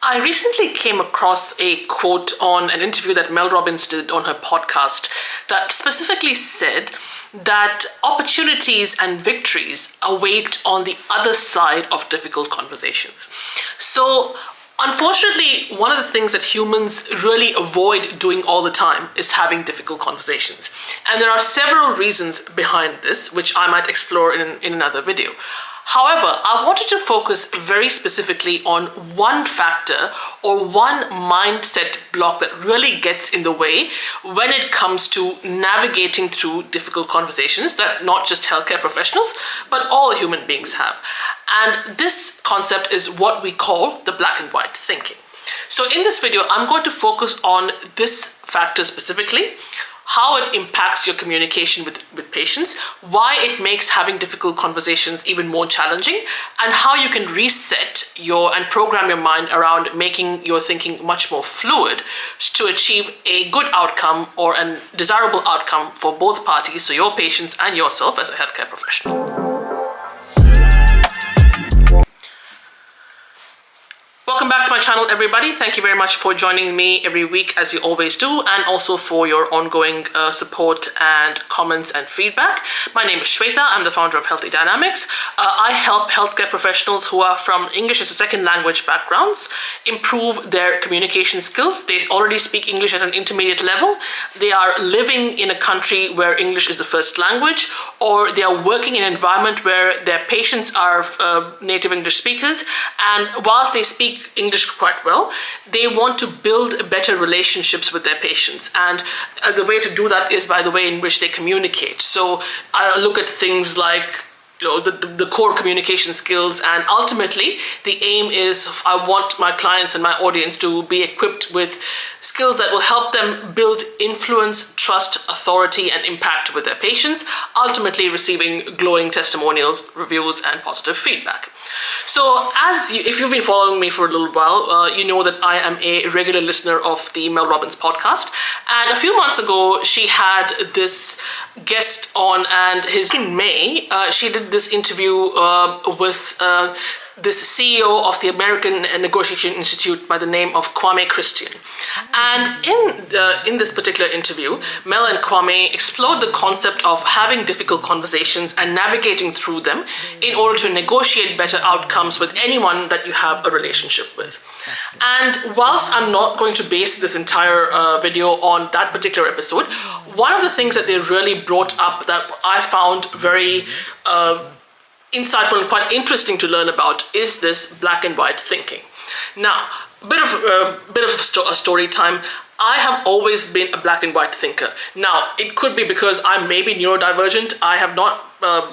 I recently came across a quote on an interview that Mel Robbins did on her podcast that specifically said that opportunities and victories await on the other side of difficult conversations. So, unfortunately, one of the things that humans really avoid doing all the time is having difficult conversations. And there are several reasons behind this, which I might explore in another video. However, I wanted to focus very specifically on one factor or one mindset block that really gets in the way when it comes to navigating through difficult conversations that not just healthcare professionals, but all human beings have. And this concept is what we call the black and white thinking. So in this video, I'm going to focus on this factor specifically, how it impacts your communication with patients, why it makes having difficult conversations even more challenging, and how you can reset and program your mind around making your thinking much more fluid to achieve a good outcome or a desirable outcome for both parties, so your patients and yourself as a healthcare professional. Welcome back to my channel, everybody. Thank you very much for joining me every week, as you always do, and also for your ongoing support and comments and feedback. My name is Shweta. I'm the founder of Healthy Dynamics. I help healthcare professionals who are from English as a second language backgrounds improve their communication skills. They already speak English at an intermediate level. They are living in a country where English is the first language, or they are working in an environment where their patients are native English speakers, and whilst they speak English quite well, they want to build better relationships with their patients, and the way to do that is by the way in which they communicate. So I look at things like the core communication skills, and ultimately the aim is I want my clients and my audience to be equipped with skills that will help them build influence, trust, authority, and impact with their patients, ultimately receiving glowing testimonials, reviews, and positive feedback. So if you've been following me for a little while, you know that I am a regular listener of the Mel Robbins podcast. And a few months ago, she had this guest on, and in May, she did this interview with this CEO of the American Negotiation Institute by the name of Kwame Christian. And in this particular interview, Mel and Kwame explored the concept of having difficult conversations and navigating through them in order to negotiate better outcomes with anyone that you have a relationship with. And whilst I'm not going to base this entire video on that particular episode, one of the things that they really brought up that I found very insightful and quite interesting to learn about is this black and white thinking. Now, a bit of a story time. I have always been a black and white thinker. Now, it could be because I may be neurodivergent. I have not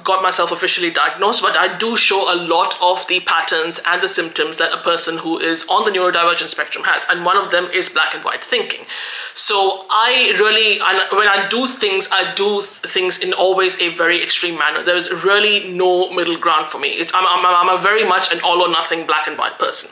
got myself officially diagnosed, but I do show a lot of the patterns and the symptoms that a person who is on the neurodivergent spectrum has, and one of them is black and white thinking. So when I do things in always a very extreme manner. There is really no middle ground for me. I'm a very much an all or nothing black and white person.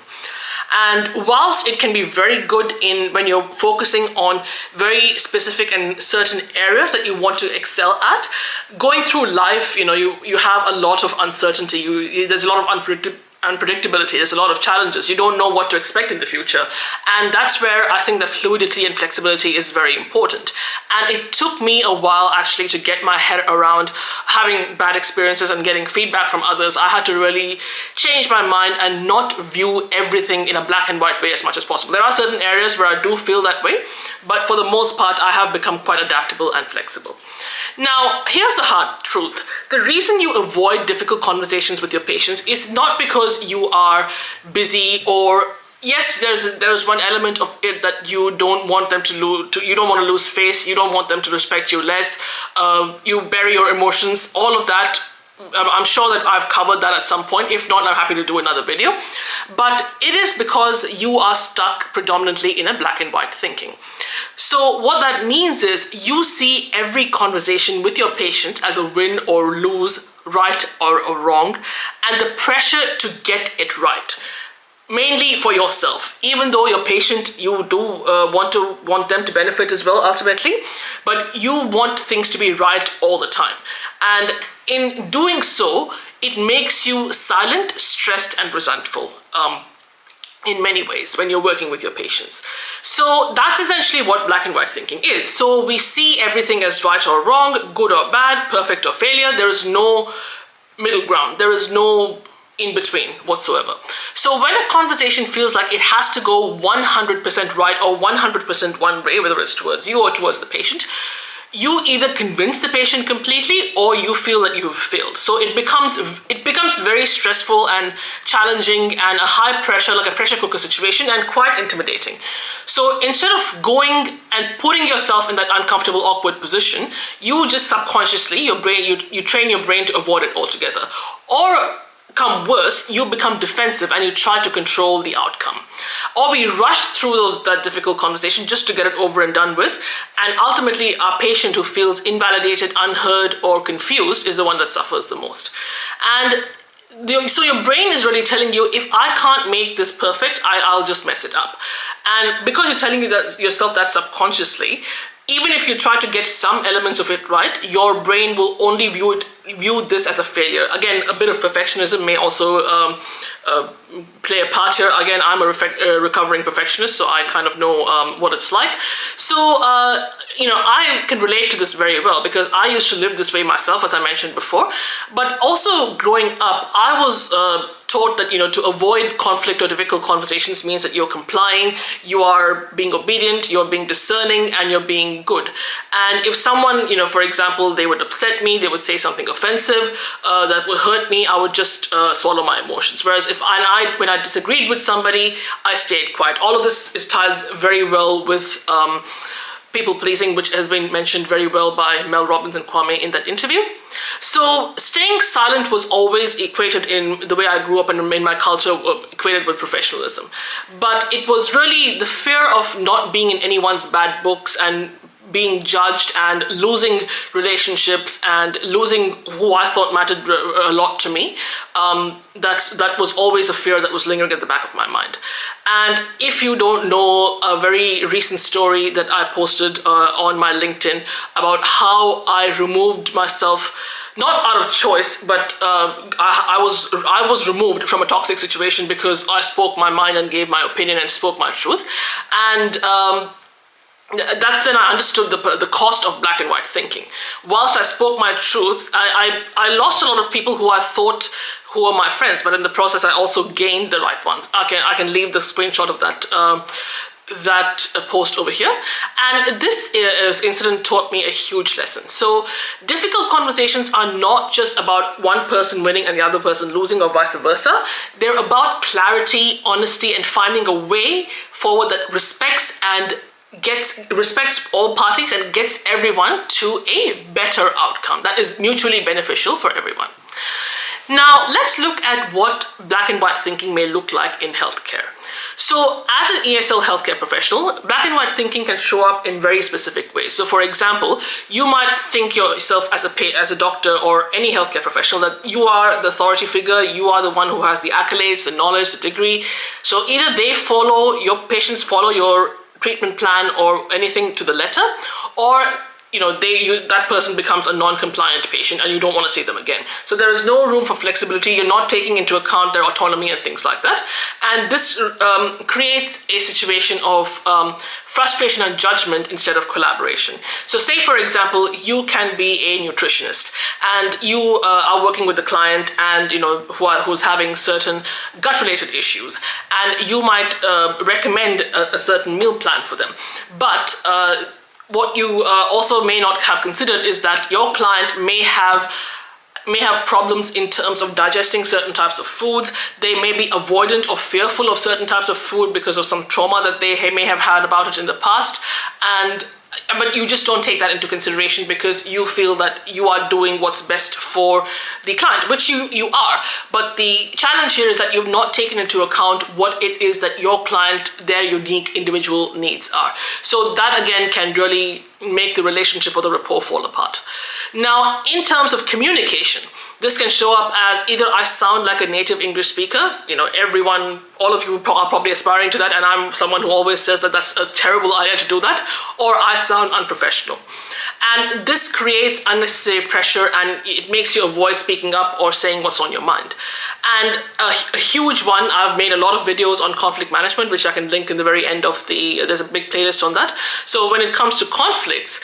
And whilst it can be very good when you're focusing on very specific and certain areas that you want to excel at, going through life, you have a lot of uncertainty. There's a lot of unpredictability. There's a lot of challenges. You don't know what to expect in the future. And that's where I think that fluidity and flexibility is very important. And it took me a while actually to get my head around having bad experiences and getting feedback from others. I had to really change my mind and not view everything in a black and white way as much as possible. There are certain areas where I do feel that way, but for the most part, I have become quite adaptable and flexible. Now, here's the hard truth. The reason you avoid difficult conversations with your patients is not because you are busy, or yes, there's one element of it that you don't want them you don't want to lose face, you don't want them to respect you less, you bury your emotions, all of that. I'm sure that I've covered that at some point. If not, I'm happy to do another video. But it is because you are stuck predominantly in a black and white thinking. So what that means is you see every conversation with your patient as a win or lose, right or wrong, and the pressure to get it right. Mainly for yourself, even though your patient, you do want them to benefit as well ultimately, but you want things to be right all the time. And in doing so, it makes you silent, stressed, and resentful. in many ways when you're working with your patients. So that's essentially what black and white thinking is. So we see everything as right or wrong, good or bad, perfect or failure. There is no middle ground. There is no in between whatsoever. So when a conversation feels like it has to go 100% right or 100% one way, whether it's towards you or towards the patient, you either convince the patient completely or you feel that you have failed. So it becomes very stressful and challenging and a high pressure, like a pressure cooker situation, and quite intimidating. So instead of going and putting yourself in that uncomfortable, awkward position, you just subconsciously, you train your brain to avoid it altogether. Or come worse, you become defensive and you try to control the outcome. Or we rush through that difficult conversation just to get it over and done with, and ultimately our patient who feels invalidated, unheard, or confused is the one that suffers the most. And so your brain is really telling you, if I can't make this perfect, I'll just mess it up. And because you're telling yourself that subconsciously, even if you try to get some elements of it right, your brain will only view this as a failure. Again, a bit of perfectionism may also play a part here. Again, I'm a recovering perfectionist, so I kind of know what it's like. So, I can relate to this very well because I used to live this way myself, as I mentioned before. But also growing up, I was taught that, to avoid conflict or difficult conversations means that you're complying, you are being obedient, you're being discerning, and you're being good. And if someone, for example, they would upset me, they would say something offensive that would hurt me, I would just swallow my emotions. Whereas when I disagreed with somebody, I stayed quiet. All of this ties very well with people pleasing, which has been mentioned very well by Mel Robbins and Kwame in that interview. So staying silent was always equated in the way I grew up and in my culture, equated with professionalism. But it was really the fear of not being in anyone's bad books and being judged and losing relationships and losing who I thought mattered a lot to me. That was always a fear that was lingering at the back of my mind. And if you don't know a very recent story that I posted on my LinkedIn about how I removed myself, not out of choice, but I was removed from a toxic situation because I spoke my mind and gave my opinion and spoke my truth. And that's then I understood the cost of black and white thinking. Whilst I spoke my truth, I lost a lot of people who I thought who were my friends, but in the process I also gained the right ones. I can leave the screenshot of that post over here. And this incident taught me a huge lesson. So difficult conversations are not just about one person winning and the other person losing, or vice versa. They're about clarity, honesty, and finding a way forward that respects all parties and gets everyone to a better outcome that is mutually beneficial for everyone. Now, let's look at what black and white thinking may look like in healthcare. So, as an ESL healthcare professional, black and white thinking can show up in very specific ways. So, for example, you might think yourself as a doctor or any healthcare professional that you are the authority figure, you are the one who has the accolades, the knowledge, the degree. So, either your patients follow your treatment plan or anything to the letter, or that person becomes a non-compliant patient and you don't want to see them again. So there is no room for flexibility. You're not taking into account their autonomy and things like that. And this creates a situation of frustration and judgment instead of collaboration. So say, for example, you can be a nutritionist and you are working with the client and who's having certain gut-related issues, and you might recommend a certain meal plan for them. But what you also may not have considered is that your client may have problems in terms of digesting certain types of foods. They may be avoidant or fearful of certain types of food because of some trauma that they may have had about it in the past. But you just don't take that into consideration because you feel that you are doing what's best for the client, which you are. But the challenge here is that you've not taken into account what it is that your client, their unique individual needs are. So that again can really make the relationship or the rapport fall apart. Now, in terms of communication, this can show up as either I sound like a native English speaker, everyone all of you are probably aspiring to that, and I'm someone who always says that that's a terrible idea to do that, or I sound unprofessional. And this creates unnecessary pressure, and it makes you avoid speaking up or saying what's on your mind. And a huge one, I've made a lot of videos on conflict management, which I can link in the very end of there's a big playlist on that. So when it comes to conflicts,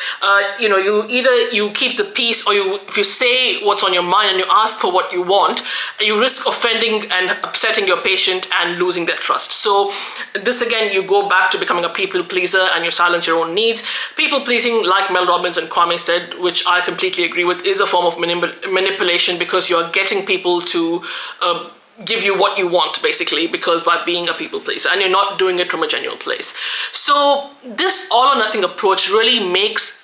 you keep the peace, or if you say what's on your mind and you ask for what you want, you risk offending and upsetting your patient and losing their trust. So this again, you go back to becoming a people pleaser and you silence your own needs. People pleasing, like Mel Robbins and Kwame said, which I completely agree with, is a form of manipulation, because you're getting people to give you what you want, basically, because by being a people pleaser, and you're not doing it from a genuine place. So this all or nothing approach really makes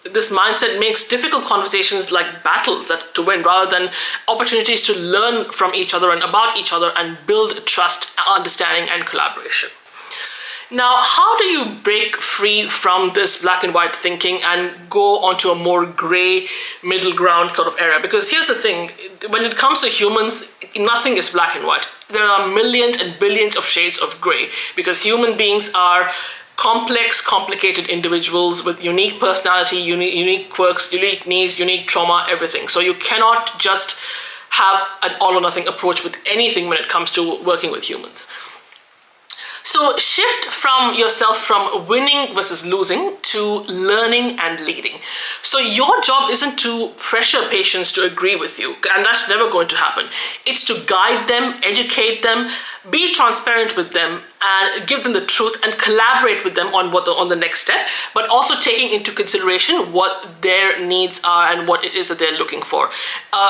this mindset makes difficult conversations like battles to win, rather than opportunities to learn from each other and about each other and build trust, understanding, and collaboration. Now, how do you break free from this black and white thinking and go onto a more gray middle ground sort of area? Because here's the thing, when it comes to humans, nothing is black and white. There are millions and billions of shades of gray, because human beings are complex, complicated individuals with unique personality, unique quirks, unique needs, unique trauma, everything. So you cannot just have an all or nothing approach with anything when it comes to working with humans. So shift from yourself from winning versus losing to learning and leading. So your job isn't to pressure patients to agree with you, and that's never going to happen. It's to guide them, educate them, be transparent with them, and give them the truth, and collaborate with them on the next step, but also taking into consideration what their needs are and what it is that they're looking for.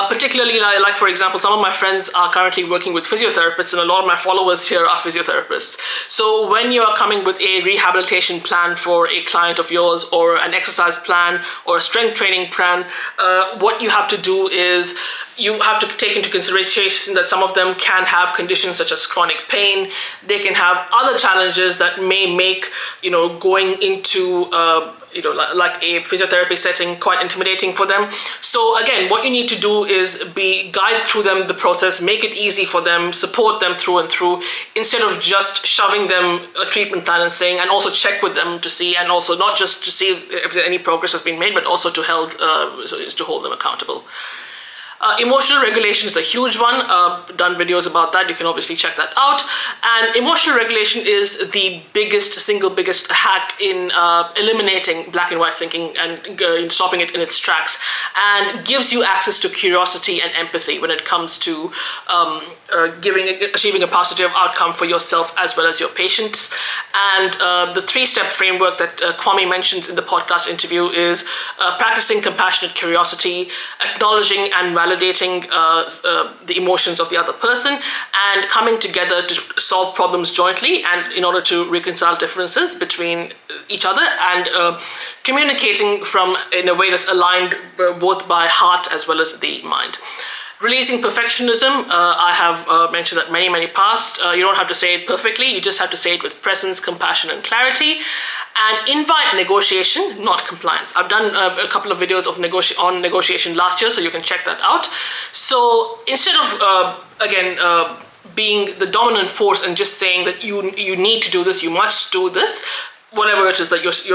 Particularly, like for example, some of my friends are currently working with physiotherapists, and a lot of my followers here are physiotherapists. So when you are coming with a rehabilitation plan for a client of yours, or an exercise plan, or a strength training plan, what you have to do is you have to take into consideration that some of them can have conditions such as chronic pain. They can have other challenges that may make, going into like a physiotherapy setting quite intimidating for them. So again, what you need to do is guide through them the process, make it easy for them, support them through and through, instead of just shoving them a treatment plan and also check with them to see, and also not just to see if any progress has been made, but also to hold them accountable. Emotional regulation is a huge one. Done videos about that. You can obviously check that out. And emotional regulation is the single biggest hack in eliminating black and white thinking and stopping it in its tracks, and gives you access to curiosity and empathy when it comes to achieving a positive outcome for yourself as well as your patients. And the 3-step framework that Kwame mentions in the podcast interview is practicing compassionate curiosity, acknowledging and validating the emotions of the other person, and coming together to solve problems jointly, and in order to reconcile differences between each other, and communicating in a way that's aligned both by heart as well as the mind. Releasing perfectionism, I have mentioned that many past. You don't have to say it perfectly, you just have to say it with presence, compassion, and clarity. And invite negotiation, not compliance. I've done a couple of videos on negotiation last year, so you can check that out. So instead of being the dominant force and just saying that you need to do this, you must do this, whatever it is that if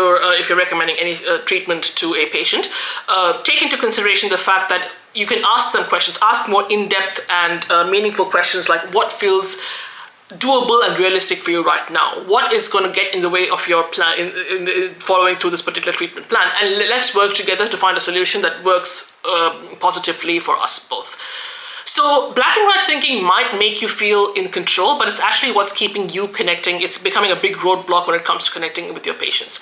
you're recommending any treatment to a patient, take into consideration the fact that you can ask them questions, ask more in-depth and meaningful questions, like what feels doable and realistic for you right now? What is going to get in the way of your plan in following through this particular treatment plan? And let's work together to find a solution that works positively for us both. So black and white thinking might make you feel in control, but it's actually what's keeping you connecting. It's becoming a big roadblock when it comes to connecting with your patients.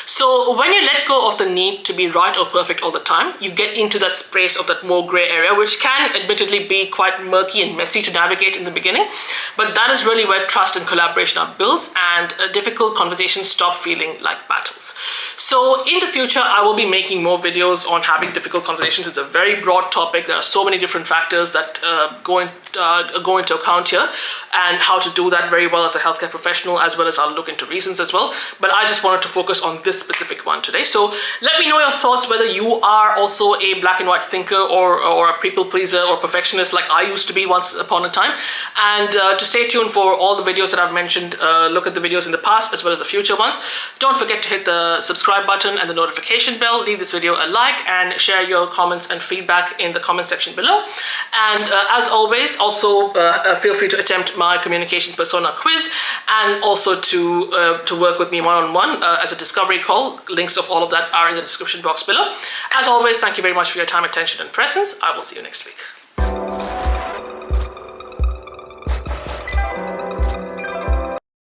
So when you let go of the need to be right or perfect all the time, you get into that space of that more gray area, which can admittedly be quite murky and messy to navigate in the beginning. But that is really where trust and collaboration are built, and difficult conversations stop feeling like battles. So in the future, I will be making more videos on having difficult conversations. It's a very broad topic. There are so many different factors that go into account here, and how to do that very well as a healthcare professional, as well as I'll look into reasons as well. But I just wanted to focus on this specific one today. So let me know your thoughts, whether you are also a black and white thinker or a people pleaser or perfectionist like I used to be once upon a time. And to stay tuned for all the videos that I've mentioned, look at the videos in the past as well as the future ones. Don't forget to hit the subscribe button and the notification bell. Leave this video a like and share your comments and feedback in the comment section below. And as always, also feel free to attempt my communication persona quiz, and also to work with me one-on-one as a discovery call. Links of all of that are in the description box below. As always, thank you very much for your time, attention, and presence. I will see you next week.